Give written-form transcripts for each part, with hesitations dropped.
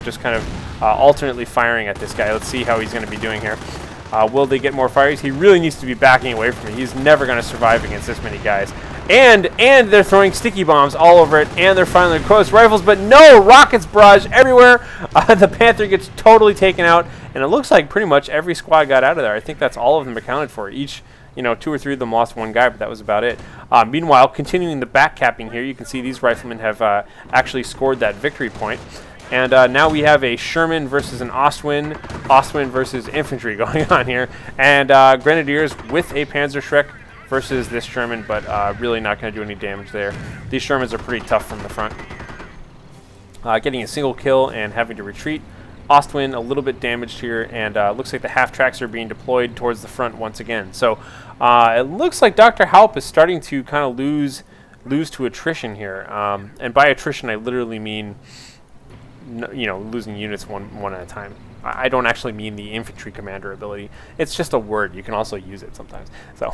just kind of alternately firing at this guy. Let's see how he's going to be doing here. Will they get more fires? He really needs to be backing away from it. He's never going to survive against this many guys. And they're throwing sticky bombs all over it, and they're firing their close rifles, but no! Rockets barrage everywhere! The Panther gets totally taken out, and it looks like pretty much every squad got out of there. I think that's all of them accounted for. Each, you know, 2 or 3 of them lost one guy, but that was about it. Meanwhile, continuing the back capping here, you can see these riflemen have actually scored that victory point. And now we have a Sherman versus an Ostwind versus infantry going on here, and Grenadiers with a Panzerschreck versus this Sherman, but really not going to do any damage there. These Shermans are pretty tough from the front. Getting a single kill and having to retreat. Ostwind a little bit damaged here, and looks like the half-tracks are being deployed towards the front once again. So it looks like DoktorHaupt is starting to kind of lose to attrition here. And by attrition, I literally mean, you know, losing units one at a time. I don't actually mean the infantry commander ability. It's just a word. You can also use it sometimes. So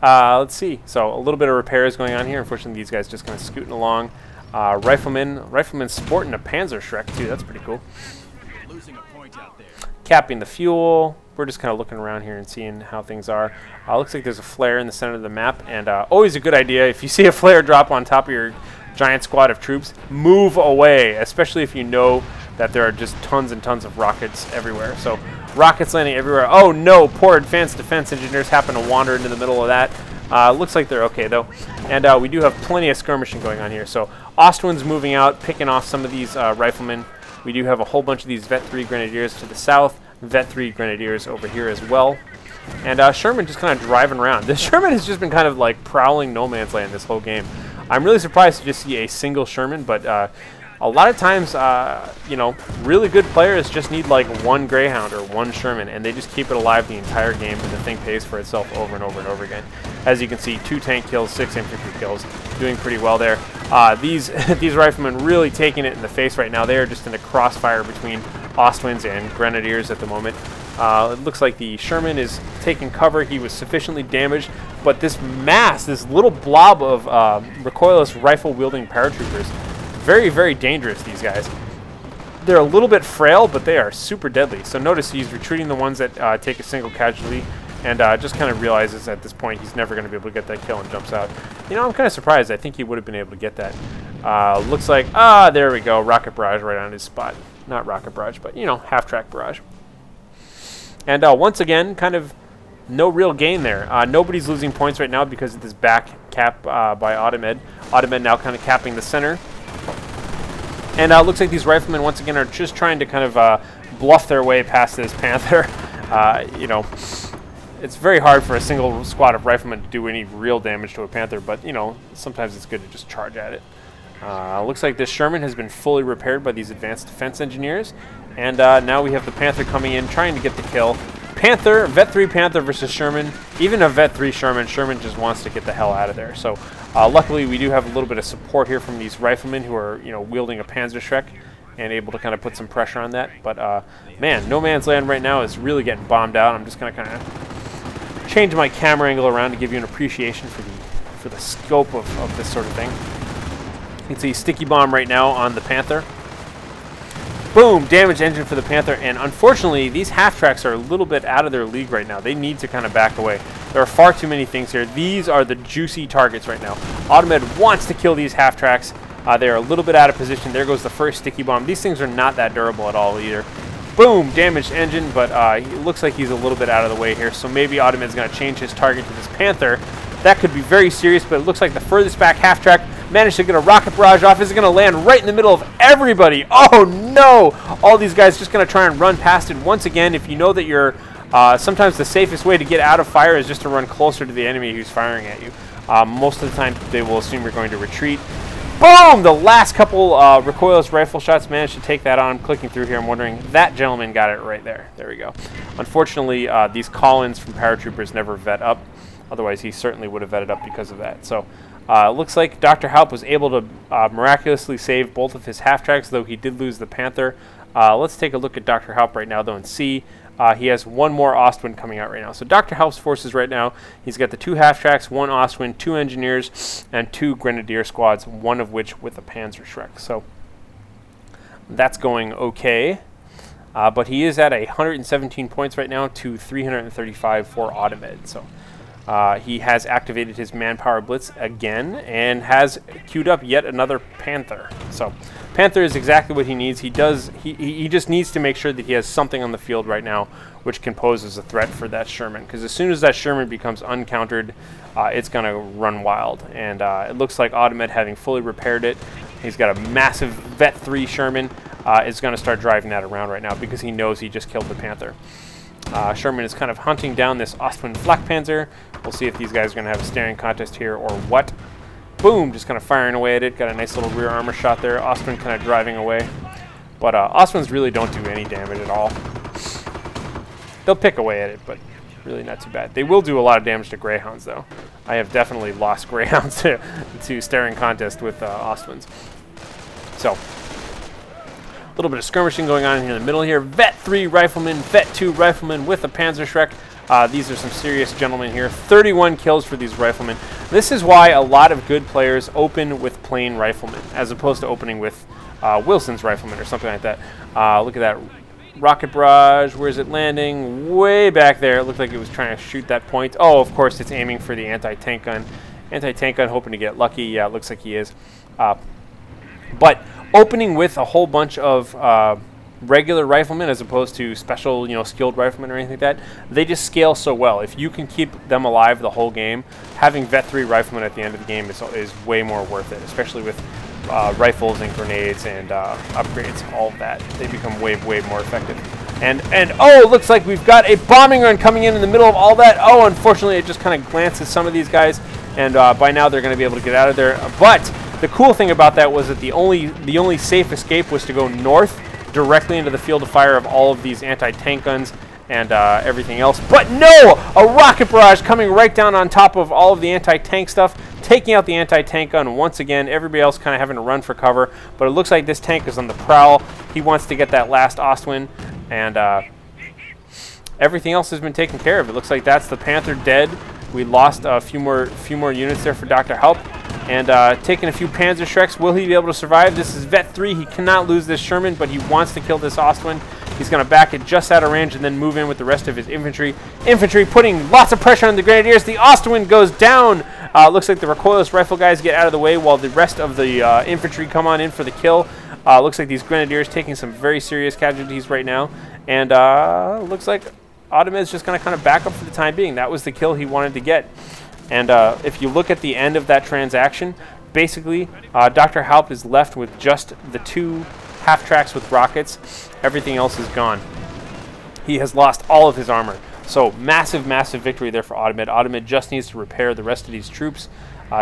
let's see. So a little bit of repairs going on here. Unfortunately, these guys just kind of scooting along. Rifleman sporting a Panzerschreck too. That's pretty cool. Losing a point out there. Capping the fuel. We're just kind of looking around here and seeing how things are. Looks like there's a flare in the center of the map, and always a good idea if you see a flare drop on top of your giant squad of troops, move away, especially if you know that there are just tons and tons of rockets everywhere. So rockets landing everywhere. Oh no, poor advanced defense engineers happen to wander into the middle of that. Looks like they're okay though. And we do have plenty of skirmishing going on here. So Ostwind's moving out, picking off some of these riflemen. We do have a whole bunch of these Vet 3 Grenadiers to the south, Vet 3 Grenadiers over here as well. And Sherman just kind of driving around. This Sherman has just been kind of like prowling no man's land this whole game. I'm really surprised to just see a single Sherman, but a lot of times, you know, really good players just need like one Greyhound or one Sherman, and they just keep it alive the entire game, and the thing pays for itself over and over and over again. As you can see, 2 tank kills, 6 infantry kills, doing pretty well there. These riflemen really taking it in the face right now. They are just in a crossfire between Ostwinds and Grenadiers at the moment. It looks like the Sherman is taking cover. He was sufficiently damaged, but this mass, this little blob of recoilless rifle-wielding paratroopers, very, very dangerous, these guys. They're a little bit frail, but they are super deadly. So notice he's retreating the ones that take a single casualty, and just kind of realizes at this point he's never going to be able to get that kill and jumps out. You know, I'm kind of surprised. I think he would have been able to get that. Looks like, there we go, rocket barrage right on his spot. Not rocket barrage, but, you know, half-track barrage. And once again, kind of no real gain there. Nobody's losing points right now because of this back cap by Audemed. Audemed now kind of capping the center. And looks like these riflemen once again are just trying to kind of bluff their way past this Panther. You know, it's very hard for a single squad of riflemen to do any real damage to a Panther, but, you know, sometimes it's good to just charge at it. Looks like this Sherman has been fully repaired by these advanced defense engineers. And now we have the Panther coming in, trying to get the kill. Panther, Vet 3 Panther versus Sherman. Even a Vet 3 Sherman, Sherman just wants to get the hell out of there. So luckily we do have a little bit of support here from these riflemen who are, you know, wielding a Panzerschreck and able to kind of put some pressure on that. But man, no man's land right now is really getting bombed out. I'm just going to kind of change my camera angle around to give you an appreciation for the scope of this sort of thing. You can see sticky bomb right now on the Panther. Boom! Damage engine for the Panther, and unfortunately, these half-tracks are a little bit out of their league right now. They need to kind of back away. There are far too many things here. These are the juicy targets right now. Audemed wants to kill these half-tracks. They're a little bit out of position. There goes the first sticky bomb. These things are not that durable at all either. Boom! Damaged engine, but it looks like he's a little bit out of the way here, so maybe Audemed's going to change his target to this Panther. That could be very serious, but it looks like the furthest back half-track managed to get a rocket barrage off. Is it going to land right in the middle of everybody? Oh no! All these guys just going to try and run past it. Once again, if you know that you're sometimes the safest way to get out of fire is just to run closer to the enemy who's firing at you. Most of the time they will assume you're going to retreat. Boom! The last couple recoilless rifle shots managed to take that on. I'm clicking through here. I'm wondering, that gentleman got it right there. There we go. Unfortunately, these call-ins from paratroopers never vet up. Otherwise, he certainly would have vetted up because of that. So it looks like DoktorHaupt was able to miraculously save both of his half-tracks, though he did lose the Panther. Let's take a look at DoktorHaupt right now, though, and see. He has one more Ostwind coming out right now. So DoktorHaupt's forces right now, he's got the 2 half-tracks, 1 Ostwind, 2 engineers, and 2 Grenadier squads, one of which with a Panzerschreck. So that's going okay. But he is at 117 points right now to 335 for Audemed. So he has activated his manpower blitz again and has queued up yet another Panther. So Panther is exactly what he needs. He just needs to make sure that he has something on the field right now which can pose as a threat for that Sherman. Because as soon as that Sherman becomes uncountered, it's going to run wild. And it looks like Audemed, having fully repaired it, he's got a massive Vet 3 Sherman, is going to start driving that around right now because he knows he just killed the Panther. Sherman is kind of hunting down this Ostwind Flak Panzer. We'll see if these guys are going to have a staring contest here or what. Boom, just kind of firing away at it. Got a nice little rear armor shot there. Ostwind kind of driving away. But Ostwinds really don't do any damage at all. They'll pick away at it, but really not too bad. They will do a lot of damage to Greyhounds, though. I have definitely lost Greyhounds to staring contest with Ostwinds. So, a little bit of skirmishing going on in the middle here. Vet 3 Rifleman, Vet 2 Rifleman with a Panzerschreck. These are some serious gentlemen here. 31 kills for these Riflemen. This is why a lot of good players open with plain Riflemen, as opposed to opening with Wilson's Rifleman or something like that. Look at that rocket barrage. Where's it landing? Way back there. It looked like it was trying to shoot that point. Oh, of course, it's aiming for the anti-tank gun. Anti-tank gun, hoping to get lucky. Yeah, it looks like he is. But opening with a whole bunch of regular riflemen as opposed to special, skilled riflemen or anything like that, they just scale so well. If you can keep them alive the whole game, having Vet 3 riflemen at the end of the game is way more worth it, especially with rifles and grenades and upgrades, all of that. They become way more effective. And oh, looks like we've got a bombing run coming in the middle of all that. Oh, unfortunately, it just kind of glances some of these guys, and by now they're going to be able to get out of there. But the cool thing about that was that the only safe escape was to go north, directly into the field of fire of all of these anti-tank guns and everything else. But no! A rocket barrage coming right down on top of all of the anti-tank stuff, taking out the anti-tank gun once again. Everybody else kind of having to run for cover. But it looks like this tank is on the prowl. He wants to get that last Ostwind, and everything else has been taken care of. It looks like that's the Panther dead. We lost a few more units there for DoktorHaupt. And taking a few Panzerschrecks. Will he be able to survive? This is Vet 3. He cannot lose this Sherman, but he wants to kill this Ostwind. He's going to back it just out of range and then move in with the rest of his infantry. Infantry putting lots of pressure on the Grenadiers. The Ostwind goes down. Looks like the recoilless rifle guys get out of the way while the rest of the infantry come on in for the kill. Looks like these Grenadiers taking some very serious casualties right now. And looks like Audemed is just going to kind of back up for the time being. That was the kill he wanted to get. And if you look at the end of that transaction, basically DoktorHaupt is left with just the 2 half-tracks with rockets. Everything else is gone. He has lost all of his armor. So massive victory there for Audemed. Audemed just needs to repair the rest of these troops,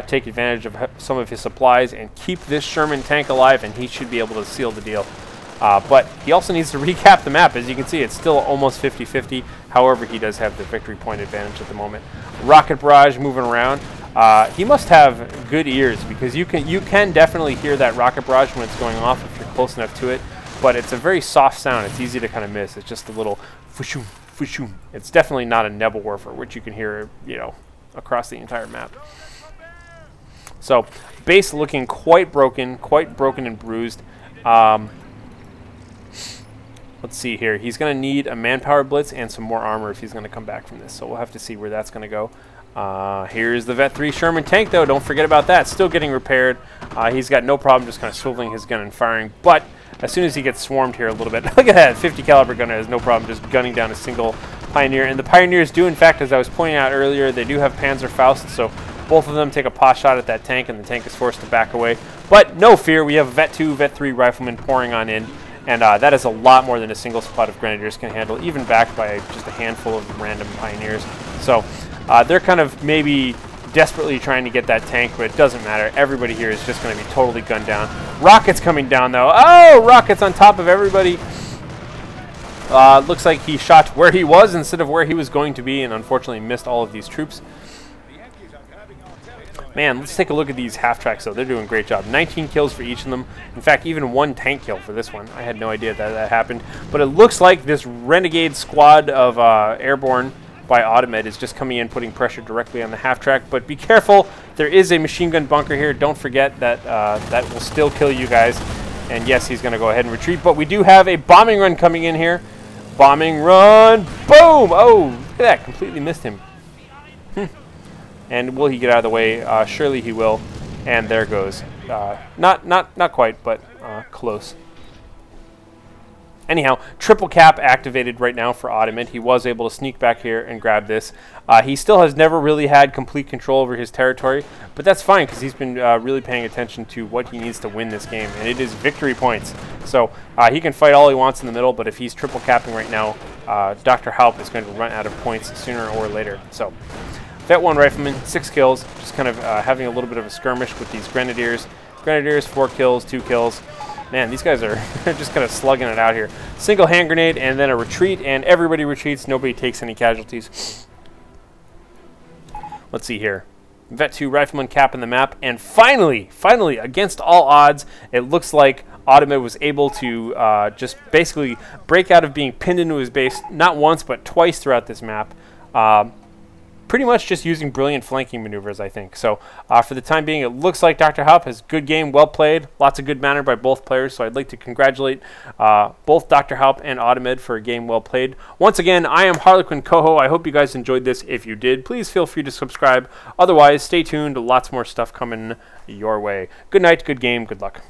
take advantage of some of his supplies, and keep this Sherman tank alive, and he should be able to seal the deal. But he also needs to recap the map. As you can see, it's still almost 50-50. However, he does have the victory point advantage at the moment. Rocket barrage moving around. He must have good ears, because you can definitely hear that rocket barrage when it's going off if you're close enough to it. But it's a very soft sound. It's easy to kind of miss. It's just a little fushoom, fushoom. It's definitely not a Nebelwerfer, which you can hear, across the entire map. So, base looking quite broken and bruised. Let's see here. He's going to need a manpower blitz and some more armor if he's going to come back from this. So we'll have to see where that's going to go. Here's the Vet 3 Sherman tank, though. Don't forget about that. Still getting repaired. He's got no problem just kind of swiveling his gun and firing. But as soon as he gets swarmed here a little bit, look at that. 50 caliber gunner has no problem just gunning down a single Pioneer. And the Pioneers do, in fact, as I was pointing out earlier, they do have Panzerfaust. So both of them take a pot shot at that tank, and the tank is forced to back away. But no fear. We have Vet 2, Vet 3 riflemen pouring on in. And that is a lot more than a single squad of Grenadiers can handle, even backed by just a handful of random Pioneers. So they're kind of maybe desperately trying to get that tank, but it doesn't matter. Everybody here is just going to be totally gunned down. Rockets coming down, though. Oh, rockets on top of everybody. Looks like he shot where he was instead of where he was going to be, and unfortunately missed all of these troops. Man, let's take a look at these half-tracks, though. They're doing a great job. 19 kills for each of them. In fact, even 1 tank kill for this one. I had no idea that happened. But it looks like this renegade squad of airborne by Audemed is just coming in, putting pressure directly on the half-track. But be careful. There is a machine gun bunker here. Don't forget that that will still kill you guys. And yes, he's going to go ahead and retreat, but we do have a bombing run coming in here. Bombing run. Boom! Oh, look at that. Completely missed him. And will he get out of the way? Surely he will. And there goes. Not quite, but close. Anyhow, triple cap activated right now for Audemed. He was able to sneak back here and grab this. He still has never really had complete control over his territory, but that's fine because he's been really paying attention to what he needs to win this game, and it is victory points. So he can fight all he wants in the middle, but if he's triple capping right now, DoktorHaupt is going to run out of points sooner or later. So Vet 1 Rifleman, 6 kills, just kind of having a little bit of a skirmish with these Grenadiers. Grenadiers, 4 kills, 2 kills. Man, these guys are just kind of slugging it out here. Single hand grenade and then a retreat, and everybody retreats. Nobody takes any casualties. Let's see here. Vet 2 Rifleman capping the map, and finally, against all odds, it looks like Audemed was able to just basically break out of being pinned into his base, not once, but twice throughout this map. Pretty much just using brilliant flanking maneuvers, I think. So for the time being, it looks like DoktorHaupt has good game, well played, lots of good manner by both players. So I'd like to congratulate both DoktorHaupt and Audemed for a game well played. Once again, I am HarlequinCoHO. I hope you guys enjoyed this. If you did, please feel free to subscribe. Otherwise, stay tuned. Lots more stuff coming your way. Good night, good game, good luck.